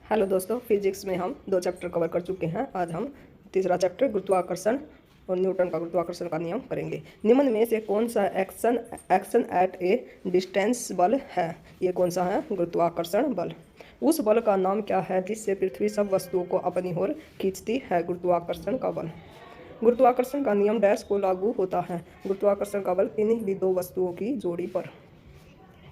Hello दोस्तों, physics में हम 2 चैप्टर कवर कर चुके हैं। आज हम तीसरा चैप्टर गुरुत्वाकर्षण और न्यूटन का गुरुत्वाकर्षण का नियम करेंगे। निम्न में से कौन सा एक्शन एट ए डिस्टेंस बल है? ये कौन सा है? गुरुत्वाकर्षण बल। उस बल का नाम क्या है जिससे पृथ्वी सब वस्तुओं को अपनी ओर खींचती है? गुरुत्वाकर्षण का बल। गुरुत्वाकर्षण का नियम डैश को लागू होता है। गुरुत्वाकर्षण का बल किन्हीं भी दो वस्तुओं की जोड़ी पर।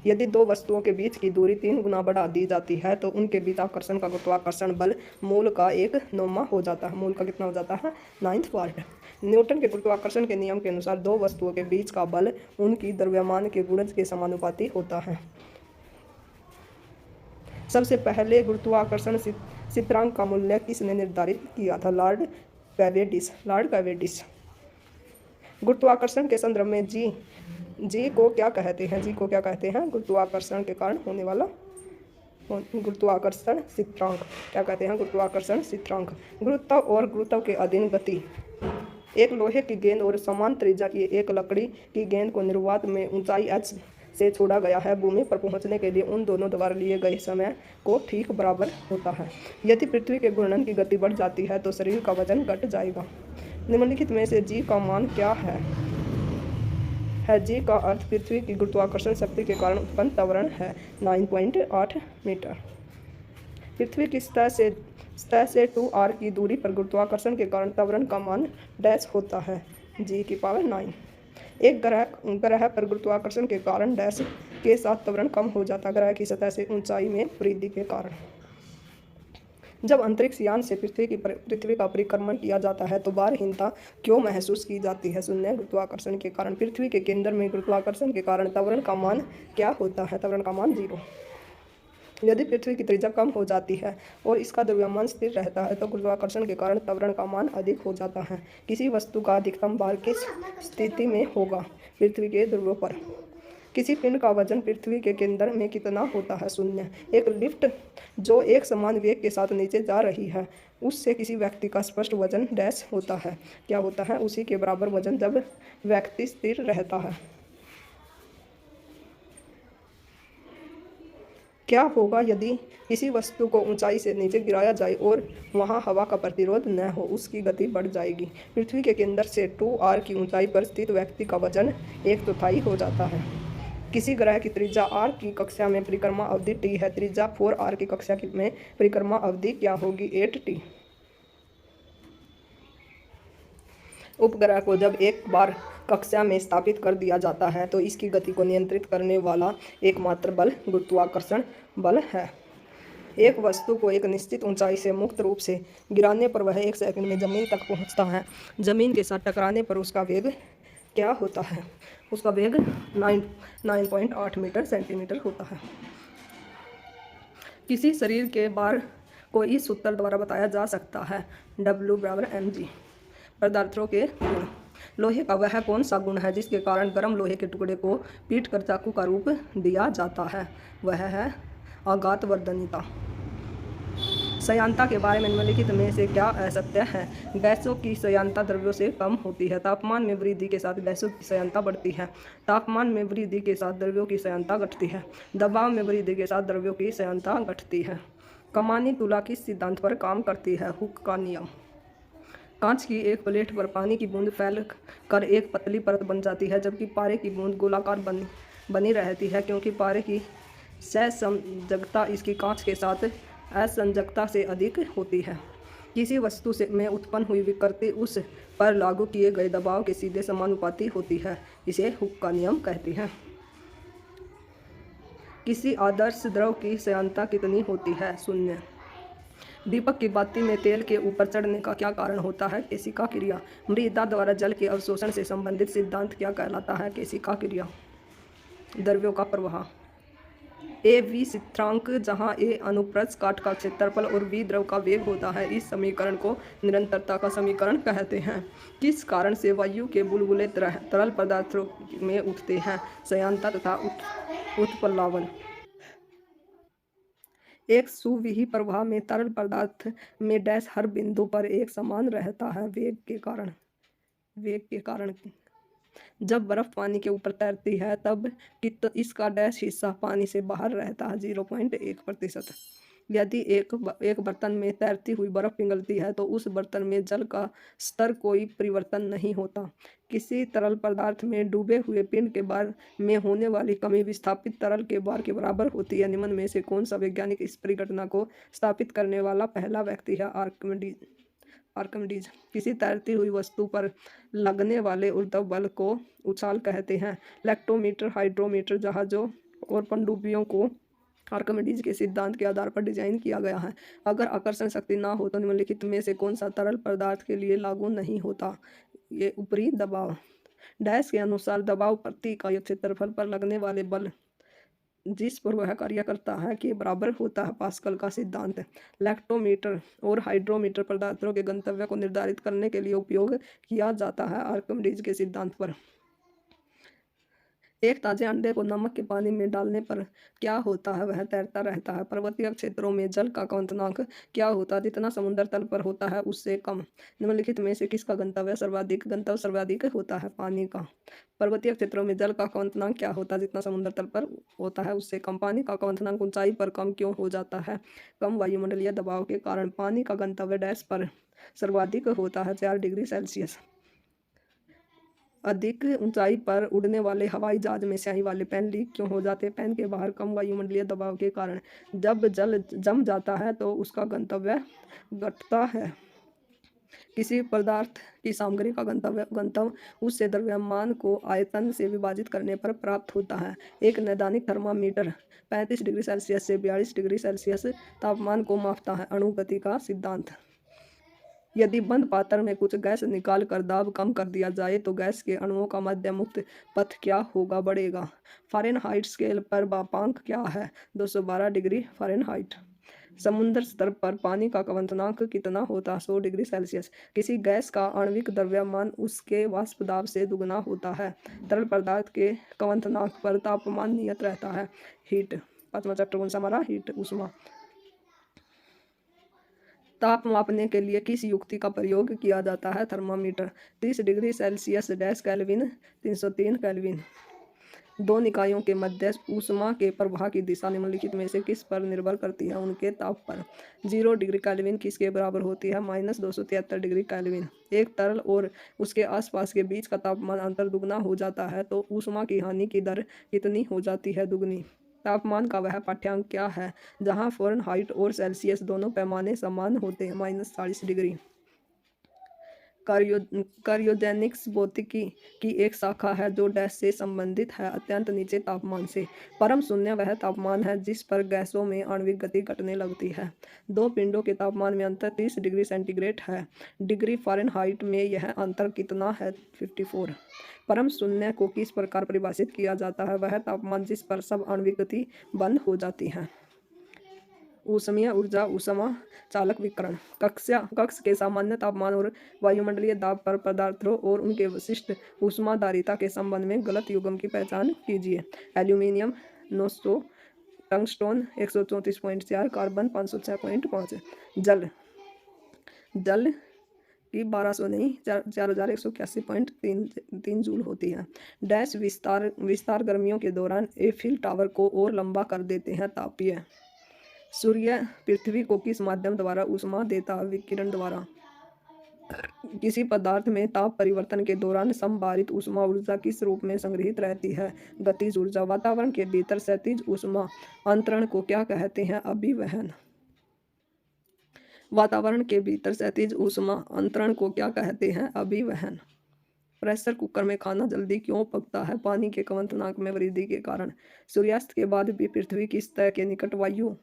यदि दो वस्तुओं के बीच की दूरी 3 गुना बढ़ा दी जाती है तो उनके बीच आकर्षण का गुरुत्वाकर्षण बल मूल का 1/9 हो जाता है। मूल का कितना हो जाता है? 9th part. न्यूटन के गुरुत्वाकर्षण के नियम के अनुसार दो वस्तुओं के बीच का बल उनकी द्रव्यमान के गुणज के समानुपाती होता है। सबसे पहले गुरुत्वाकर्षण स्थिरांक का मूल्य किसने निर्धारित किया था? लॉर्ड कैवेडिश। गुरुत्वाकर्षण के संदर्भ में जी को क्या कहते हैं? जी को क्या कहते हैं? गुरुत्वाकर्षण के कारण होने वाला गुरुत्वाकर्षण स्थिरांक। क्या कहते हैं? गुरुत्वाकर्षण स्थिरांक। गुरुत्व और गुरुत्व के अधीन गति। एक लोहे की गेंद और समान त्रिज्या की एक लकड़ी की गेंद को निर्वात में ऊंचाई h से छोड़ा गया है। भूमि पर पहुंचने के लिए उन दोनों द्वारा लिए गए समय को ठीक बराबर होता है। यदि पृथ्वी के घूर्णन की गति बढ़ जाती है तो शरीर का वजन घट जाएगा। निम्नलिखित में से जी का मान क्या है? जी का अर्थ पृथ्वी की गुरुत्वाकर्षण शक्ति के कारण उत्पन्न त्वरण है। 9.8 मीटर। पृथ्वी की सतह से 2r की दूरी पर गुरुत्वाकर्षण के कारण त्वरण का मान डैश होता है G⁹9। एक ग्रह पर गुरुत्वाकर्षण के कारण डैश के साथ त्वरण कम हो जाता है ग्रह की सतह से ऊंचाई में वृद्धि के कारण। जब अंतरिक्ष यान से पृथ्वी का परिक्रमण किया जाता है तो भारहीनता क्यों महसूस की जाती है? शून्य गुरुत्वाकर्षण के कारण। पृथ्वी के केंद्र में गुरुत्वाकर्षण के कारण त्वरण का मान क्या होता है? त्वरण का मान 0। यदि पृथ्वी की त्रिज्या कम हो जाती है और इसका द्रव्यमान स्थिर रहता है तो गुरुत्वाकर्षण के कारण त्वरण का मान अधिक हो जाता है। किसी वस्तु का अधिकतम भार किस स्थिति में होगा? पृथ्वी के ध्रुवों पर। किसी पिंड का वजन पृथ्वी के केंद्र में कितना होता है? 0। एक लिफ्ट जो एक समान वेग के साथ नीचे जा रही है उससे किसी व्यक्ति का स्पष्ट वजन डैश होता है। क्या होता है? उसी के बराबर वजन जब व्यक्ति स्थिर रहता है। क्या होगा यदि किसी वस्तु को ऊंचाई से नीचे गिराया जाए और वहां हवा का प्रतिरोध न हो? उसकी गति बढ़ जाएगी। पृथ्वी के केंद्र से 2r की ऊंचाई पर स्थित व्यक्ति का वजन 1/4 हो जाता है। किसी ग्रह की त्रिज्या r की कक्षा में परिक्रमा अवधि t है। त्रिज्या 4r की कक्षा में परिक्रमा अवधि क्या होगी? 8t। उपग्रह को जब एक बार कक्षा में स्थापित कर दिया जाता है तो इसकी गति को नियंत्रित करने वाला एकमात्र बल गुरुत्वाकर्षण बल है। एक वस्तु को एक निश्चित ऊंचाई से मुक्त रूप से गिराने पर वह 1 सेकंड में जमीन तक पहुंचता है। जमीन के साथ टकराने पर उसका वेग क्या होता है? उसका वेग 9.8 मीटर सेंटीमीटर होता है। किसी शरीर के भार को इस सूत्र द्वारा बताया जा सकता है W = mg। पदार्थों के गुण। लोहे का वह कौन सा गुण है जिसके कारण गर्म लोहे के टुकड़े को पीट कर चाकू का रूप दिया जाता है? वह है आघातवर्धनीयता। श्यानता के बारे में निम्नलिखित में से क्या असत्य है? गैसों की श्यानता द्रव्यों से कम होती है। तापमान में वृद्धि के साथ गैसों की श्यानता बढ़ती है। तापमान में वृद्धि के साथ द्रव्यों की श्यानता घटती है। दबाव में वृद्धि के साथ द्रव्यों की श्यानता घटती है। कमानी तुला किस सिद्धांत पर काम करती है? हुक का नियम। कांच की एक प्लेट पर पानी की बूंद फैल कर एक पतली परत बन जाती है जबकि पारे की बूंद गोलाकार बनी रहती है क्योंकि पारे की सहसंयोजकता इसकी कांच के साथ असंयोजकता से अधिक होती है। किसी वस्तु में उत्पन्न हुई विकृति उस पर लागू किए गए दबाव के सीधे समानुपाती होती है। इसे हुक का नियम कहते हैं। किसी आदर्श द्रव की श्यानता कितनी होती है? 0। दीपक की बाती में तेल के ऊपर चढ़ने का क्या कारण होता है? केशिका क्रिया। मृदा द्वारा जल के अवशोषण से संबंधित सिद्धांत क्या कहलाता है? केशिका क्रिया। द्रव्यों का प्रवाह। v स्थिरांक जहां a अनुप्रस्थ काट का क्षेत्रफल और v द्रव का वेग होता है। इस समीकरण को निरंतरता का समीकरण कहते हैं। किस कारण से वायु के बुलबुले तरल पदार्थों में उठते हैं? श्यानता तथा उत्प्लावन। एक सुविही प्रवाह में तरल पदार्थ में डैश हर बिंदु पर एक समान रहता है वेग के कारण। जब बर्फ पानी के ऊपर तैरती है तब इसका डैश हिस्सा पानी से बाहर रहता है 0.1%। यदि एक बर्तन में तैरती हुई बर्फ पिघलती है तो उस बर्तन में जल का स्तर कोई परिवर्तन नहीं होता। किसी तरल पदार्थ में डूबे हुए पिंड के भार में होने वाली कमी विस्थापित तरल के भार के बराबर होती है। निम्न में से कौन सा वैज्ञानिक इस परिघटना को स्थापित करने वाला पहला व्यक्ति है? आर्किमिडीज। किसी तैरती हुई वस्तु पर लगने वाले ऊर्ध्व बल को उछाल कहते हैं। लैक्टोमीटर, हाइड्रोमीटर, जहाजों और पनडुब्बियों को आर्किमिडीज के सिद्धांत के आधार पर डिजाइन किया गया है। अगर आकर्षण शक्ति ना हो तो निम्नलिखित में से कौन सा तरल पदार्थ के लिए लागू नहीं होता? ये ऊपरी दबाव। डैश के अनुसार दबाव प्रति इकाई क्षेत्रफल पर लगने वाले बल जिस पर वह कार्य करता है के बराबर होता है। पास्कल का सिद्धांत। लैक्टोमीटर और हाइड्रोमीटर पदार्थों के गंतव्य को निर्धारित करने के लिए उपयोग किया जाता है आर्किमिडीज के सिद्धांत पर। एक ताजे अंडे को नमक के पानी में डालने पर क्या होता है? वह तैरता रहता है। पर्वतीय क्षेत्रों में जल का क्वथनांक क्या होता है? जितना समुद्र तल पर होता है उससे कम। निम्नलिखित में से किसका गंतव्य सर्वाधिक होता है? पानी का। पर्वतीय क्षेत्रों में जल का क्वथनांक क्या होता है? जितना समुद्र तल पर होता है उससे कम। पानी का क्वथनांक ऊंचाई पर कम क्यों हो जाता है? कम वायुमंडलीय दबाव के कारण। पानी का गंतव्य डैश पर सर्वाधिक होता है? 4 डिग्री सेल्सियस। अधिक ऊंचाई पर उड़ने वाले हवाई जहाज में स्याही वाले पैन लीक क्यों हो जाते हैं? पैन के बाहर कम वायुमंडलीय दबाव के कारण। जब जल जम जाता है तो उसका गंतव्य घटता है। किसी पदार्थ की सामग्री का गंतव्य उससे द्रव्यमान को आयतन से विभाजित करने पर प्राप्त होता है। एक नैदानिक थर्मामीटर 35 डिग्री सेल्सियस से 42 डिग्री सेल्सियस तापमान को मापता है। अणु गति का सिद्धांत। यदि बंद पात्र में कुछ गैस निकाल कर दाब कम कर दिया जाए तो गैस के अणुओं का मध्य मुक्त पथ क्या होगा? बढ़ेगा। फ़ारेनहाइट स्केल पर मापांक क्या है? 212 डिग्री फ़ारेनहाइट। समुद्र स्तर पर पानी का क्वथनांक कितना होता है? 100 डिग्री सेल्सियस। किसी गैस का आणविक द्रव्यमान उसके वाष्प दाब से दुगना होता है। तरल पदार्थ के क्वथनांक पर तापमान नियत रहता है। हीट। 5वां चैप्टर कौन सा हमारा? हीट, ऊष्मा। ताप मापने के लिए किस युक्ति का प्रयोग किया जाता है? Thermometer. 30 degree Celsius dash kelvin 303 kelvin. दो निकायों के मध्य ऊष्मा के प्रवाह की दिशा निम्नलिखित में से किस पर निर्भर करती है? उनके ताप पर। 0 डिग्री केल्विन किसके बराबर होती है? -273 डिग्री केल्विन। एक तरल और उसके आसपास के बीच का तापमान अंतर दुगना हो जाता है तो ऊष्मा की हानि की दर कितनी हो जाती है? दुगनी। तापमान का वह पाठ्यांक क्या है जहाँ फ़ारेनहाइट और सेल्सियस दोनों पैमाने समान होते हैं? -40 डिग्री। क्रायोजेनिक्स भौतिकी की एक शाखा है जो डैश से संबंधित है? अत्यंत नीचे तापमान से। परम शून्य वह तापमान है जिस पर गैसों में आणविक गति घटने लगती है। दो पिंडों के तापमान में अंतर 30 डिग्री सेंटीग्रेड है। डिग्री फ़ारेनहाइट में यह अंतर कितना है? 54। परम शून्य को किस प्रकार परिभाषित किया जाता है? वह तापमान जिस पर सब आणविक गति बंद हो जाती है। ऊष्मीय ऊर्जा ऊष्मा चालक विकिरण। कक्ष के सामान्य तापमान और वायुमंडलीय दाब पर पदार्थों और उनके विशिष्ट ऊष्माधारिता के संबंध में गलत युग्म की पहचान कीजिए। Aluminium 900, टंगस्टोन 134.4, carbon 506.5। जल की 1200 नहीं 4181.3 जूल होती है। डैश विस्तार गर्मियों के दौरान एफिल टावर को और लंबा कर देते हैं। तापीय। सूर्य पृथ्वी को किस माध्यम द्वारा ऊष्मा देता है? विकिरण द्वारा। किसी पदार्थ में ताप परिवर्तन के दौरान संभारित ऊष्मा ऊर्जा किस रूप में संग्रहित रहती है? गतिज ऊर्जा। वातावरण के भीतर क्षैतिज ऊष्मा अंतरण को क्या कहते हैं? अभिवहन। वातावरण के भीतर क्षैतिज ऊष्मा अंतरण को क्या कहते हैं? अभिवहन। प्रेशर कुकर में खाना जल्दी क्यों पकता है? पानी के क्वथनांक में वृद्धि के कारण। सूर्यास्त के बाद भी पृथ्वी की सतह के निकट वायु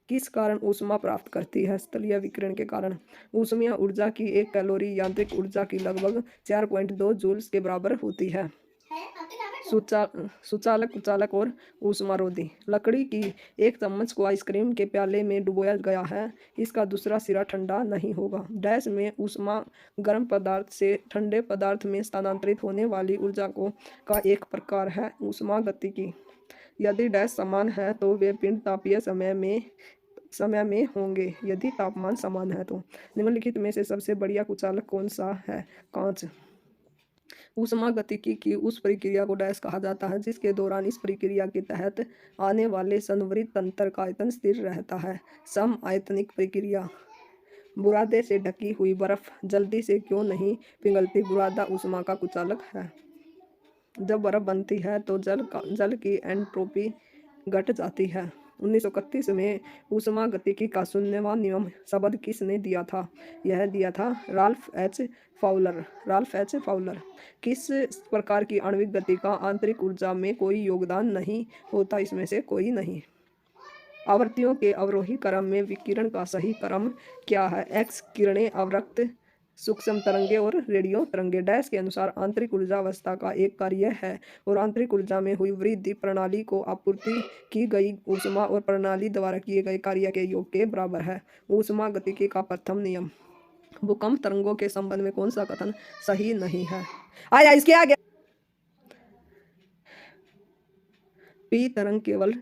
किस कारण ऊष्मा प्राप्त करती है? स्थलीय विकिरण के कारण। ऊष्मीय ऊर्जा की एक कैलोरी यांत्रिक ऊर्जा की लगभग 4.2 जूल्स के बराबर होती है। सुचालक, कुचालक और ऊष्मारोधी। लकड़ी की एक चम्मच को आइसक्रीम के प्याले में डुबोया गया है। इसका दूसरा सिरा ठंडा नहीं होगा। डैश में ऊष्मा गर्म पदार्थ से ठंडे पदार्थ में स्थानांतरित होने वाली ऊर्जा का एक प्रकार है ऊष्मा गतिकी। यदि डैश समान है तो वे पिंड तापीय समय में होंगे यदि तापमान समान है तो। निम्नलिखित में से सबसे बढ़िया कुचालक कौन सा है? कांच। ऊष्मागतिकी की उस प्रक्रिया को डैश कहा जाता है जिसके दौरान इस प्रक्रिया के तहत आने वाले संवरित तंत्र का आयतन स्थिर रहता है। सम आयतनिक प्रक्रिया। बुरादे से ढकी हुई बर्फ जल्दी से क्यों नहीं पिघलती? बुरादा ऊष्मा का कुचालक है। जब बर्फ बनती है तो जल की एंट्रोपी घट जाती है। 1931 में ऊष्मागतिकी का 0वां नियम शब्द किसने दिया था? यह दिया था राल्फ एच फाउलर। किस प्रकार की आणविक गति का आंतरिक ऊर्जा में कोई योगदान नहीं होता? इसमें से कोई नहीं। आवृत्तियों के अवरोही क्रम में विकिरण का सही क्रम क्या है? एक्स किरणें, अवरक्त, सूक्ष्म तरंगे और रेडियो तरंगे। डैश के अनुसार आंतरिक ऊर्जा अवस्था का एक कार्य है और आंतरिक ऊर्जा में हुई वृद्धि प्रणाली को आपूर्ति की गई ऊष्मा और प्रणाली द्वारा किए गए कार्य के योग के बराबर है। ऊष्मा गतिकी का प्रथम नियम। भूकंप तरंगों के संबंध में कौन सा कथन सही नहीं है? आया इसके आगे। पी तरंग केवल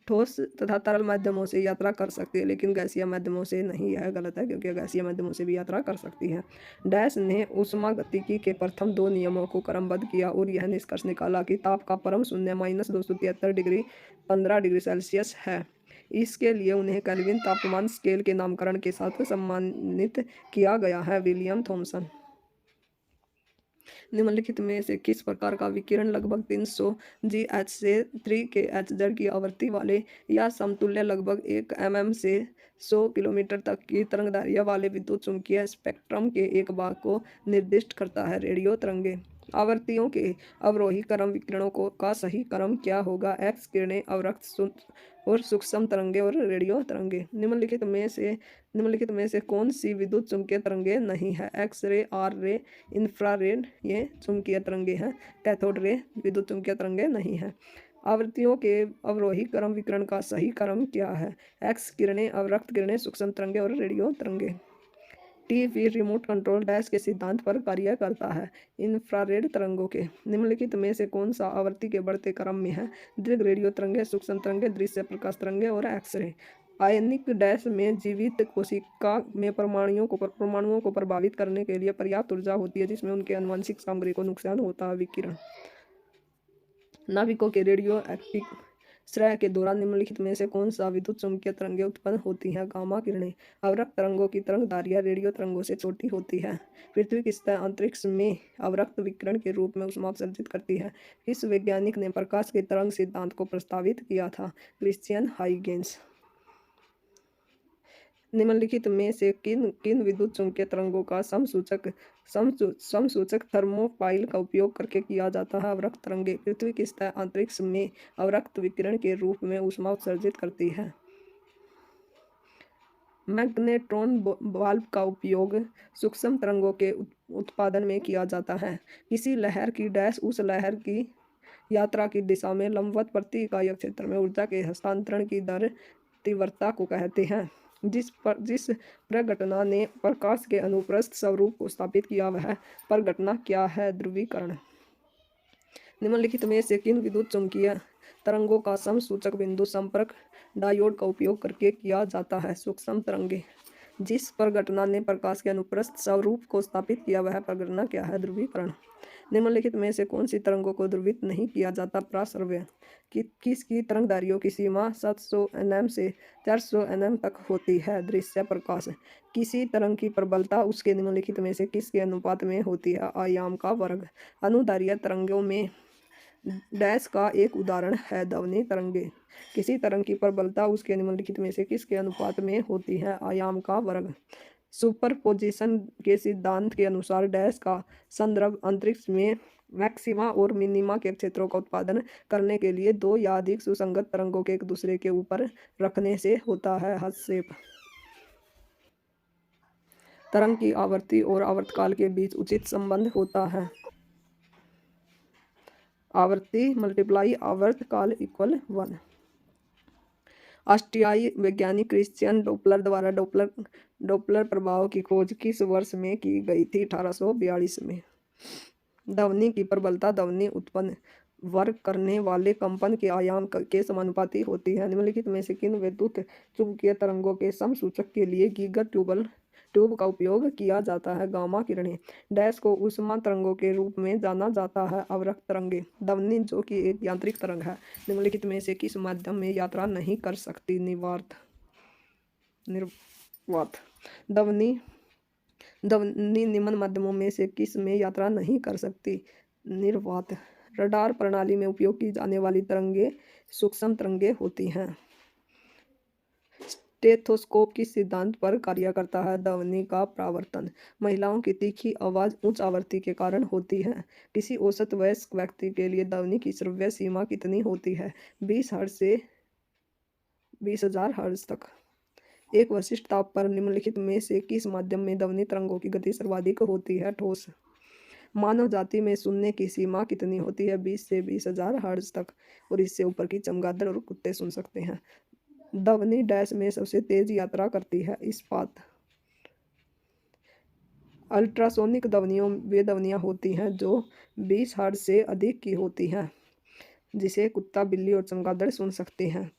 ठोस तथा तरल माध्यमों से यात्रा कर सकती है लेकिन गैसीय माध्यमों से नहीं। यह गलत है क्योंकि गैसीय माध्यमों से भी यात्रा कर सकती है। डैश ने ऊष्मागतिकी के प्रथम 2 नियमों को क्रमबद्ध किया और यह निष्कर्ष निकाला कि ताप का परम शून्य -273 डिग्री 15 डिग्री सेल्सियस है। इसके लिए उन्हें केल्विन तापमान स्केल के नामकरण के साथ सम्मानित किया गया है। William Thomson. निम्नलिखित में से किस प्रकार का विकिरण लगभग 300 GH से 3 kHz की आवृत्ति वाले या समतुल्य लगभग 1 mm से 100 किलोमीटर तक की तरंगदैर्घ्य वाले विद्युत चुम्बकीय स्पेक्ट्रम के एक भाग को निर्दिष्ट करता है? रेडियो तरंगे। आवृत्तियों के अवरोही क्रम विकिरणों का सही क्रम क्या होगा? एक्स किरणें, अवरक्त और सूक्ष्म तरंगे और रेडियो तरंगे। निम्नलिखित में से कौन सी विद्युत चुम्बकीय तरंगे नहीं है? एक्स रे, आर रे, इंफ्रारेड ये चुम्बकीय तरंगे हैं। कैथोड रे विद्युत चुम्बकीय तरंगे नहीं है। आवृत्तियों के अवरोही क्रम विकिरण का सही क्रम क्या है? एक्स किरणें, अवरक्त किरणें, सूक्ष्म तरंगे और रेडियो तरंगे। टीवी रिमोट कंट्रोल डैश के सिद्धांत पर कार्य करता है? इंफ्रारेड तरंगों के। निम्नलिखित में से कौन सा आवृत्ति के बढ़ते क्रम में है? दीर्घ रेडियो तरंगे, सूक्ष्म तरंगे, दृश्य प्रकाश तरंगे और एक्सरे। आयनिक डैश में जीवित कोशिका में परमाणुओं को प्रभावित करने के लिए पर्याप्त ऊर्जा होती है जिसमें उनके आनुवंशिक सामग्री को नुकसान होता है। विकिरण। नाभिकों के रेडियो एक्टिव श्रेय के दौरान निम्नलिखित में से कौन सा विद्युत चुम्बकीय तरंगें उत्पन्न होती हैं? गामा किरणें। अवरक्त तरंगों की तरंगदैर्घ्य रेडियो तरंगों से छोटी होती है। पृथ्वी की सतह अंतरिक्ष में अवरक्त विकिरण के रूप में ऊष्मा उत्सर्जित करती है। इस वैज्ञानिक ने प्रकाश के तरंग सिद्धांत को प्रस्तावित किया था? Christian Huygens. निम्नलिखित में से किन विद्युत चुम्बकीय तरंगों का समसूचक थर्मोपाइल का उपयोग करके किया जाता है? अवरक्त तरंगे। पृथ्वी की सतह अंतरिक्ष में अवरक्त विकिरण के रूप में ऊष्मा उत्सर्जित करती है। मैग्नेट्रॉन वाल्व का उपयोग सूक्ष्म तरंगों के उत्पादन में किया जाता है। किसी लहर की डैश उस लहर की यात्रा की दिशा में लंबवत प्रति इकाई क्षेत्र में ऊर्जा के हस्तांतरण की दर तीव्रता को कहते हैं। जिस प्रघटना ने प्रकाश के अनुप्रस्थ स्वरूप को स्थापित किया वह प्रघटना क्या है? ध्रुवीकरण। निम्नलिखित में से किन विद्युत चुम्बकीय तरंगों का समसूचक बिंदु संपर्क डायोड का उपयोग करके किया जाता है? सूक्ष्म तरंगे। जिस प्रघटना ने प्रकाश के अनुप्रस्थ स्वरूप को स्थापित किया वह प्रघटना क्या है? ध्रुवीकरण। निम्नलिखित में से कौन सी तरंगों को ध्रुवित नहीं किया जाता? प्रासर्व्य। किसकी तरंगदैर्घ्यों की सीमा 700 nm से 400 nm तक होती है? दृश्य प्रकाश। किसी तरंग की प्रबलता उसके निम्नलिखित में से किसके अनुपात में होती है? आयाम का वर्ग। अनुदैर्घ्य तरंगों में डैश का एक उदाहरण है? ध्वनि तरंगे। किसी तरंग की प्रबलता उसके निम्नलिखित में से किसके अनुपात में होती है? आयाम का वर्ग। सुपरपोजिशन के सिद्धांत के अनुसार डैश का संदर्भ अंतरिक्ष में मैक्सिमा और मिनिमा के क्षेत्रों का उत्पादन करने के लिए 2 या अधिक सुसंगत तरंगों के एक दूसरे के ऊपर रखने से होता है। हस्तक्षेप। तरंग की आवृत्ति और आवर्तकाल के बीच उचित संबंध होता है। आवृत्ति मल्टीप्लाई आवर्तकाल इक्वल 1। ऑस्ट्रियाई वैज्ञानिक क्रिश्चियन डोपलर द्वारा डोपलर प्रभाव की खोज किस वर्ष में की गई थी? 1842 में। ध्वनि की प्रबलता ध्वनि उत्पन्न वर्ग करने वाले कंपन के आयाम के समानुपाती होती है। निम्नलिखित में से किन विद्युत चुम्बकीय तरंगों के समसूचक के लिए गीगर ट्यूबल ट्यूब का उपयोग किया जाता है। गामा किरणें डैश को ऊष्मा तरंगों के रूप में जाना जाता है। अवरक्त तरंगे ध्वनि जो कि एक यांत्रिक तरंग है, निम्नलिखित में से किस माध्यम में यात्रा नहीं कर सकती? निर्वात ध्वनि ध्वनि निम्न माध्यमों में से किस में यात्रा नहीं कर सकती? निर्वात। रडार प्रणाली में उपयोग की जाने वाली तरंगे सूक्ष्म तरंगे होती हैं। स्टेथोस्कोप किस सिद्धांत पर कार्य करता है? ध्वनि का परावर्तन। महिलाओं की तीखी आवाज उच्च आवृत्ति के कारण होती है। किसी औसत वयस्क व्यक्ति के लिए ध्वनि की श्रव्य सीमा कितनी होती है? 20 हर्ट्ज से 20,000 हर्ट्ज तक। एक विशिष्ट ताप पर निम्नलिखित में से किस माध्यम में ध्वनि तरंगों की गति सर्वाधिक होती है? ठोस। मानव जाति में सुनने की सीमा कितनी होती है? 20 से 20,000 हर्ट्ज तक, और इससे ऊपर की चमगादड़ और कुत्ते सुन सकते हैं। ध्वनि डैश में सबसे तेज यात्रा करती है? इस्पात। अल्ट्रासोनिक ध्वनियों वे ध्वनियाँ होती हैं जो 20 हर्ट्ज से अधिक की होती हैं, जिसे कुत्ता, बिल्ली और चमगादड़ सुन सकते हैं।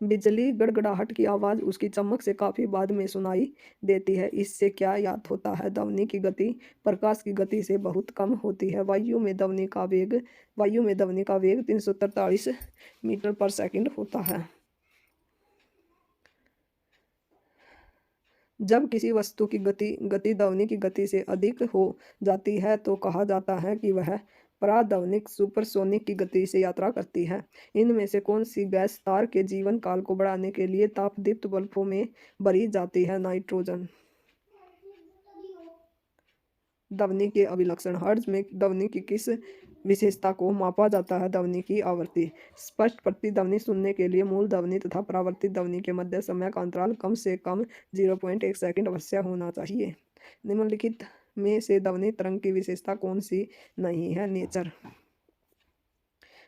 बिजली गड़गड़ाहट की आवाज़ उसकी चमक से काफ़ी बाद में सुनाई देती है। इससे क्या याद होता है? ध्वनि की गति प्रकाश की गति से बहुत कम होती है। वायु में ध्वनि का वेग 343 मीटर पर सेकंड होता है। जब किसी वस्तु की गति ध्वनि की गति से अधिक हो जाती है तो कहा जाता है कि वह पराध्वनिक सुपरसोनिक की गति से यात्रा करती है। इनमें से कौन सी गैस तार के जीवन काल को बढ़ाने के लिए तापदीप्त बल्बों में भरी जाती है? नाइट्रोजन। ध्वनि के अभिलक्षण हर्ट्ज में ध्वनि की किस विशेषता को मापा जाता है? ध्वनि की आवृत्ति। स्पष्ट प्रतिध्वनि सुनने के लिए मूल ध्वनि तथा परावर्तित ध्वनि के मध्य समय का अंतराल कम से कम 0.1 सेकंड अवश्य होना चाहिए। निम्नलिखित में से ध्वनि तरंग की विशेषता कौन सी नहीं है? नेचर।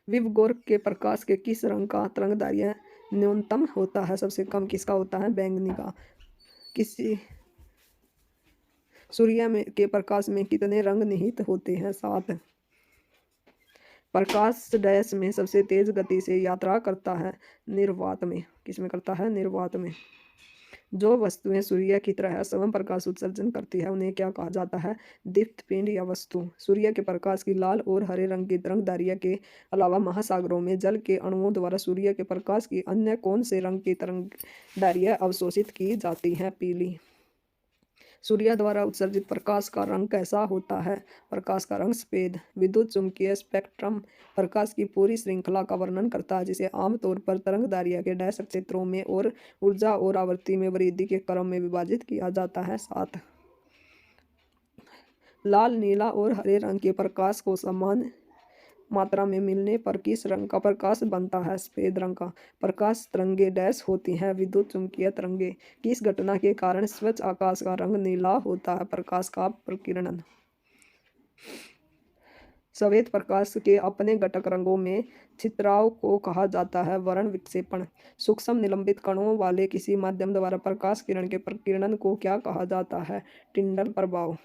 विवगोर के प्रकाश के किस रंग का तरंगदैर्घ्य न्यूनतम होता है? सबसे कम किसका होता है? बैंगनी का। किसी सूर्य के प्रकाश में कितने रंग निहित होते हैं? 7। प्रकाश डैश में सबसे तेज गति से यात्रा करता है? निर्वात में। किस में करता है? निर्वात में। जो वस्तुएं सूर्य की तरह सम प्रकाश उत्सर्जन करती है उन्हें क्या कहा जाता है? दीप्त पिंड या वस्तु। सूर्य के प्रकाश की लाल और हरे रंग की तरंगदैर्घ्य के अलावा महासागरों में जल के अणुओं द्वारा सूर्य के प्रकाश की अन्य कौन से रंग की तरंगदैर्घ्य अवशोषित की जाती है? पीली। सूर्य द्वारा उत्सर्जित प्रकाश का रंग कैसा होता है? प्रकाश का रंग सफेद। विद्युत चुम्बकीय स्पेक्ट्रम प्रकाश की पूरी श्रृंखला का वर्णन करता है, जिसे आमतौर पर तरंगदैर्घ्य के डैश क्षेत्रों में और ऊर्जा और आवृत्ति में वृद्धि के क्रम में विभाजित किया जाता है। 7। लाल, नीला और हरे रंग के प्रकाश को समान मात्रा में मिलने पर किस रंग का प्रकाश बनता है? सफेद रंग का। प्रकाश तरंगे डैश होती हैं? विद्युत चुम्बकीय तरंगे। किस घटना के कारण स्वच्छ आकाश का रंग नीला होता है? प्रकाश का प्रकीर्णन। श्वेत प्रकाश के अपने घटक रंगों में छितराव को कहा जाता है वर्ण विक्षेपण। सूक्ष्म निलंबित कणों वाले किसी माध्यम द्वारा प्रकाश किरण के प्रकीर्णन को क्या कहा जाता है? टिंडल प्रभाव।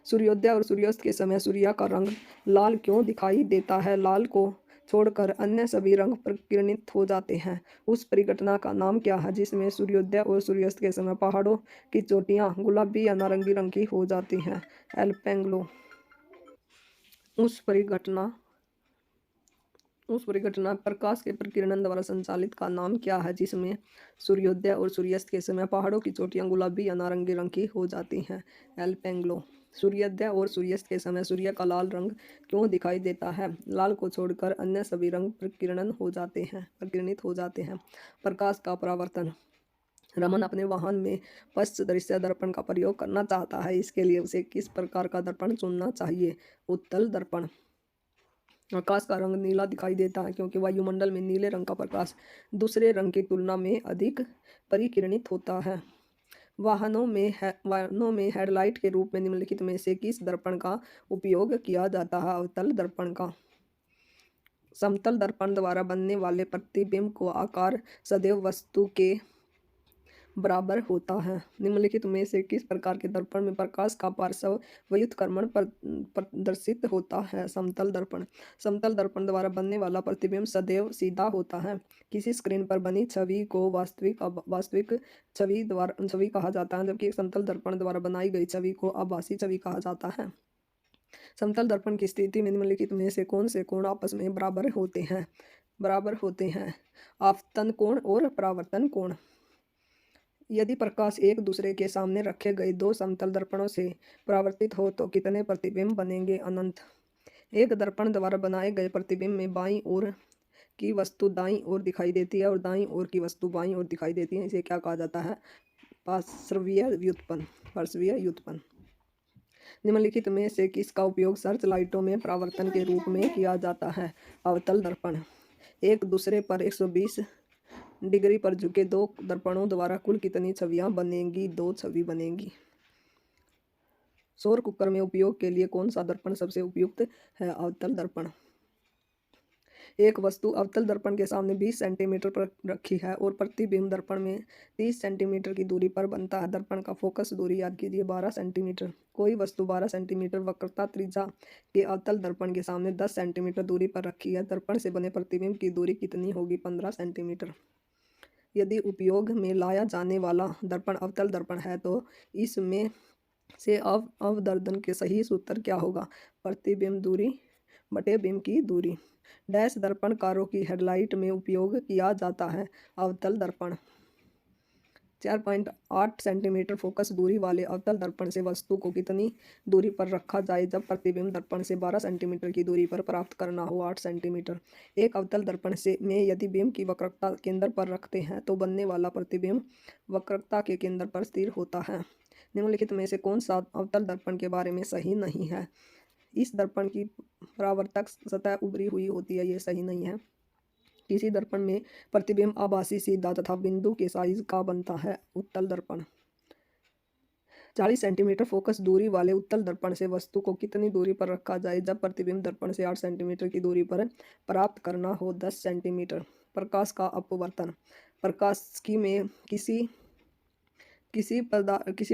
सूर्योदय और सूर्यास्त के समय सूर्य का रंग लाल क्यों दिखाई देता है? लाल को छोड़कर अन्य सभी रंग प्रकीर्णित हो जाते हैं। उस परिघटना का नाम क्या है जिसमें सूर्योदय और सूर्यास्त के समय पहाड़ों की चोटियां गुलाबी या नारंगी रंग की हो जाती हैं? एल्पेंग्लो। उस परिघटना प्रकाश के प्रकीर्णन द्वारा संचालित का नाम क्या है जिसमें सूर्योदय और सूर्यास्त के समय पहाड़ों की चोटियां गुलाबी या नारंगी रंग की हो जाती हैं? एल्पेंग्लो। सूर्योदय और सूर्यास्त के समय सूर्य का लाल रंग क्यों दिखाई देता है? लाल को छोड़कर अन्य सभी रंग प्रकीर्णित हो जाते हैं। प्रकाश का परावर्तन। रमन अपने वाहन में पश्च दृश्य दर्पण का प्रयोग करना चाहता है, इसके लिए उसे किस प्रकार का दर्पण चुनना चाहिए? उत्तल दर्पण। आकाश का रंग नीला दिखाई देता है क्योंकि वायुमंडल में नीले रंग का प्रकाश दूसरे रंग की तुलना में अधिक परिकिरणित होता है। वाहनों में हेडलाइट के रूप में निम्नलिखित में से किस दर्पण का उपयोग किया जाता है? अवतल दर्पण का। समतल दर्पण द्वारा बनने वाले प्रतिबिंब को आकार सदैव वस्तु के बराबर होता है। निम्नलिखित में से किस प्रकार के दर्पण में प्रकाश का पार्श्व व्युत्क्रमण प्रदर्शित होता है? समतल दर्पण। समतल दर्पण द्वारा बनने वाला प्रतिबिंब सदैव सीधा होता है। किसी स्क्रीन पर बनी छवि को वास्तविक छवि कहा जाता है, जबकि एक समतल दर्पण द्वारा बनाई गई छवि को आभासी छवि कहा जाता है। समतल दर्पण की स्थिति में निम्नलिखित में से कौन से कोण आपस में बराबर होते हैं? आपतन कोण और परावर्तन कोण। यदि प्रकाश एक दूसरे के सामने रखे गए दो समतल दर्पणों से परावर्तित हो तो कितने प्रतिबिंब बनेंगे? अनंत। एक दर्पण द्वारा बनाए गए प्रतिबिंब में बाईं ओर की वस्तु दाईं ओर दिखाई देती है और दाईं ओर की वस्तु बाईं ओर दिखाई देती है। इसे क्या कहा जाता है? पार्श्वीय व्युत्पन्न। निम्नलिखित में से किसका उपयोग सर्च लाइटों में परावर्तन के रूप में किया जाता है? अवतल दर्पण। एक दूसरे पर 120 डिग्री पर झुके दो दर्पणों द्वारा कुल कितनी छवियां बनेंगी? 2 छवि बनेंगी। सौर कुकर में उपयोग के लिए कौन सा दर्पण सबसे उपयुक्त है? अवतल दर्पण। एक वस्तु अवतल दर्पण के सामने 20 सेंटीमीटर पर रखी है और प्रतिबिंब दर्पण में 30 सेंटीमीटर की दूरी पर बनता है। दर्पण का फोकस दूरी याद कीजिए 12 सेंटीमीटर। कोई वस्तु 12 सेंटीमीटर वक्रता त्रिज्या के अवतल दर्पण के सामने 10 सेंटीमीटर दूरी पर रखी है। दर्पण से बने प्रतिबिंब की दूरी कितनी होगी? 15 सेंटीमीटर। यदि उपयोग में लाया जाने वाला दर्पण अवतल दर्पण है तो इसमें से अवदर्दन के सही सूत्र क्या होगा? प्रतिबिंब दूरी बटे बिंब की दूरी। डैश दर्पणकारों की हेडलाइट में उपयोग किया जाता है? अवतल दर्पण। 4.8 सेंटीमीटर फोकस दूरी वाले अवतल दर्पण से वस्तु को कितनी दूरी पर रखा जाए जब प्रतिबिंब दर्पण से 12 सेंटीमीटर की दूरी पर प्राप्त करना हो? 8 सेंटीमीटर। एक अवतल दर्पण से में यदि बिंब की वक्रता केंद्र पर रखते हैं तो बनने वाला प्रतिबिंब वक्रता के केंद्र पर स्थिर होता है। निम्नलिखित में से कौन सा अवतल दर्पण के बारे में सही नहीं है? इस दर्पण की परावर्तक सतह उभरी हुई होती है, ये सही नहीं है। किसी दर्पण में प्रतिबिंब आभासी सीधा तथा बिंदु के साइज का बनता है? उत्तल दर्पण। 40 सेंटीमीटर फोकस दूरी वाले उत्तल दर्पण से वस्तु को कितनी दूरी पर रखा जाए जब प्रतिबिंब दर्पण से 8 सेंटीमीटर की दूरी पर प्राप्त करना हो? 10 सेंटीमीटर। प्रकाश का अपवर्तन। प्रकाश की में किसी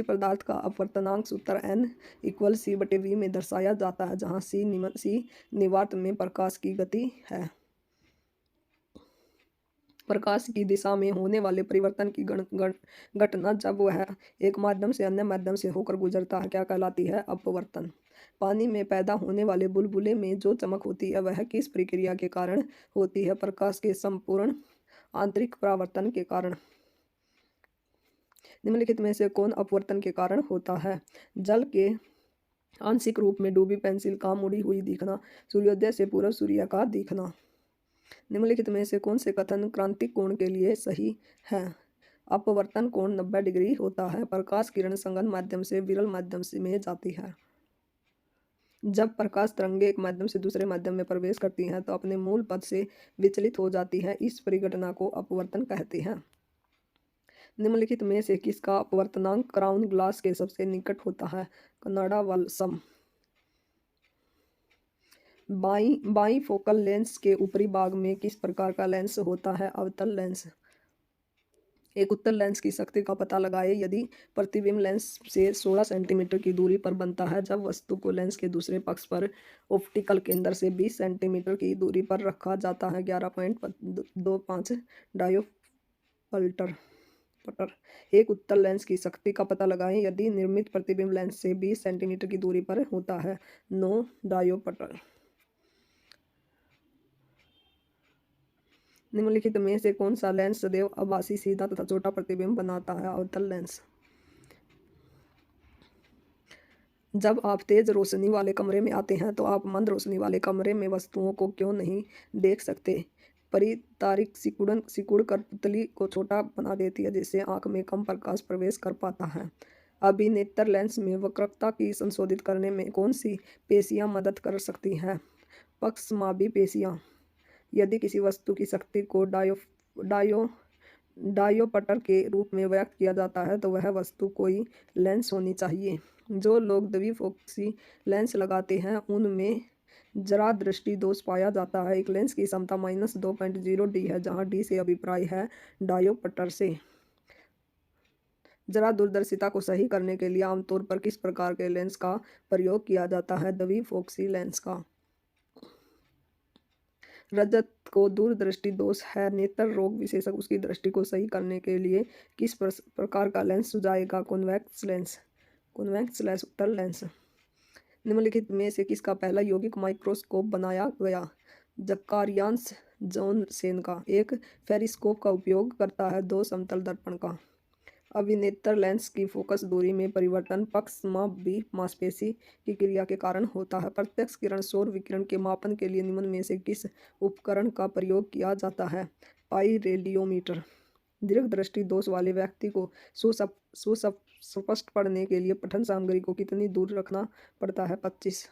पदार्थ का अपवर्तनांक सूत्र n=c/v में दर्शाया जाता है, जहाँ c निवार्त में प्रकाश की गति है। प्रकाश की दिशा में होने वाले परिवर्तन की घटना जब वह एक माध्यम से अन्य माध्यम से होकर गुजरता है क्या कहलाती है? अपवर्तन। पानी में पैदा होने वाले बुलबुले में जो चमक होती है वह किस प्रक्रिया के कारण होती है? प्रकाश के संपूर्ण आंतरिक परावर्तन के कारण। निम्नलिखित में से कौन अपवर्तन के कारण होता है? जल के आंशिक रूप में डूबी पेंसिल का मुड़ी हुई दिखना, सूर्योदय से पूर्व सूर्य का दिखना। निम्नलिखित में से कौन से कथन क्रांतिक कोण के लिए सही है? अपवर्तन कोण 90 डिग्री होता है। प्रकाश किरण सघन माध्यम से विरल माध्यम में जाती है। जब प्रकाश तरंगें एक माध्यम से दूसरे माध्यम में प्रवेश करती हैं तो अपने मूल पथ से विचलित हो जाती हैं। इस परिघटना को अपवर्तन कहते हैं। निम्नलिखित में से किसका अपवर्तनांक क्राउन ग्लास के सबसे निकट होता है? कनाडा वलसम। बाई फोकल लेंस के ऊपरी भाग में किस प्रकार का लेंस होता है? अवतल लेंस। एक उत्तल लेंस की शक्ति का पता लगाएं। यदि प्रतिबिंब लेंस से 16 सेंटीमीटर की दूरी पर बनता है जब वस्तु को लेंस के दूसरे पक्ष पर ऑप्टिकल केंद्र से 20 सेंटीमीटर की दूरी पर रखा जाता है। 11.25 डायोप्टर। एक उत्तल लेंस की शक्ति का पता लगाएं। यदि निर्मित प्रतिबिंब लेंस से 20 सेंटीमीटर की दूरी पर होता है? 9 डायोप्टर। निम्नलिखित में से कौन सा लेंस सदैव आभासी सीधा तथा छोटा प्रतिबिंब बनाता है? अवतल लेंस। जब आप तेज रोशनी वाले कमरे में आते हैं तो आप मंद रोशनी वाले कमरे में वस्तुओं को क्यों नहीं देख सकते? परितारिक सिकुड़ कर पुतली को छोटा बना देती है, जिससे आंख में कम प्रकाश प्रवेश कर पाता है। अभिनेत्र लेंस में वक्रता की संशोधित करने में कौन सी पेशियां मदद कर सकती हैं? पक्षमापी पेशियां। यदि किसी वस्तु की शक्ति को डायोप्टर के रूप में व्यक्त किया जाता है तो वह वस्तु कोई लेंस होनी चाहिए। जो लोग द्विफोक्सी लेंस लगाते हैं उनमें जरा दृष्टि दोष पाया जाता है। एक लेंस की क्षमता -2.0 डी है, जहां डी से अभिप्राय है डायोप्टर से। जरा दूरदर्शिता को सही करने के लिए आमतौर पर किस प्रकार के लेंस का प्रयोग किया जाता है? द्विफोक्सी लेंस का। रजत को दूरदृष्टि दोष है, नेत्र रोग विशेषज्ञ उसकी दृष्टि को सही करने के लिए किस प्रकार का लेंस सुझाएगा? Convex lens. कॉन्वेक्स लेंस उत्तल लेंस। निम्नलिखित में से किसका पहला यौगिक माइक्रोस्कोप बनाया गया? जकारियांस जॉनसेन का। एक फेरिस्कोप का उपयोग करता है, दो समतल दर्पण का। अभिनेत्र लेंस की फोकस दूरी में परिवर्तन पक्ष भी मांसपेशी की क्रिया के कारण होता है। प्रत्यक्ष किरण सौर विकिरण के मापन के लिए निम्न में से किस उपकरण का प्रयोग किया जाता है? पाइरेडियोमीटर। दीर्घ दृष्टि दोष वाले व्यक्ति को सुस्पष्ट पढ़ने के लिए पठन सामग्री को कितनी दूर रखना पड़ता है? 25।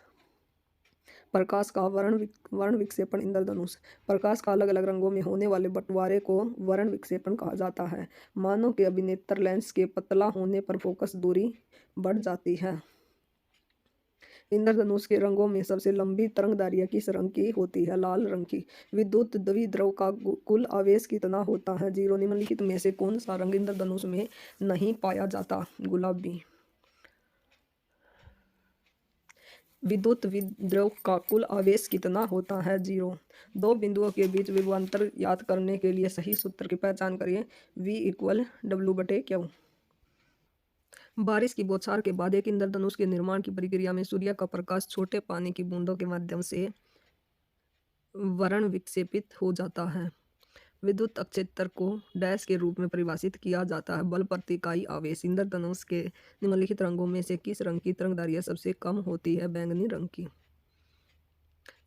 प्रकाश का वर्ण विक्षेपण इंद्रधनुष। प्रकाश का अलग अलग रंगों में होने वाले बंटवारे को वर्ण विक्षेपण कहा जाता है। मानव के अभिनेत्र लेंस के पतला होने पर फोकस दूरी बढ़ जाती है। इंद्रधनुष के रंगों में सबसे लंबी तरंगदैर्घ्य किस रंग की होती है? लाल रंग की। विद्युत द्विध्रुव का कुल आवेश कितना होता है? 0। निम्नलिखित में से कौन सा रंग इंद्रधनुष में नहीं पाया जाता? गुलाबी। विद्युत विद्युत का कुल आवेश कितना होता है? 0। दो बिंदुओं के बीच विभवांतर ज्ञात करने के लिए सही सूत्र की पहचान करिए। V=W/Q। बारिश की बौछार के बाद एक इंद्रधनुष के निर्माण की प्रक्रिया में सूर्य का प्रकाश छोटे पानी की बूंदों के माध्यम से वर्ण विक्षेपित हो जाता है। विद्युत क्षेत्र को डैश के रूप में परिभाषित किया जाता है। बल प्रति इकाई आवेश। इंद्रधनुष के निम्नलिखित रंगों में से किस रंग की तरंगदैर्घ्य सबसे कम होती है? बैंगनी रंग की।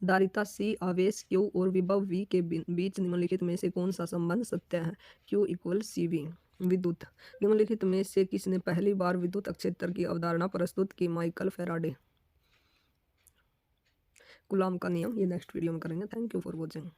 धारिता C, आवेश Q और विभव V के बीच निम्नलिखित में से कौन सा संबंध सत्य है? Q=CV। विद्युत। निम्नलिखित में से किसने पहली बार विद्युत क्षेत्र की अवधारणा प्रस्तुत की? Michael Faraday. कूलॉम का नियम ये नेक्स्ट वीडियो में करेंगे। Thank you for watching.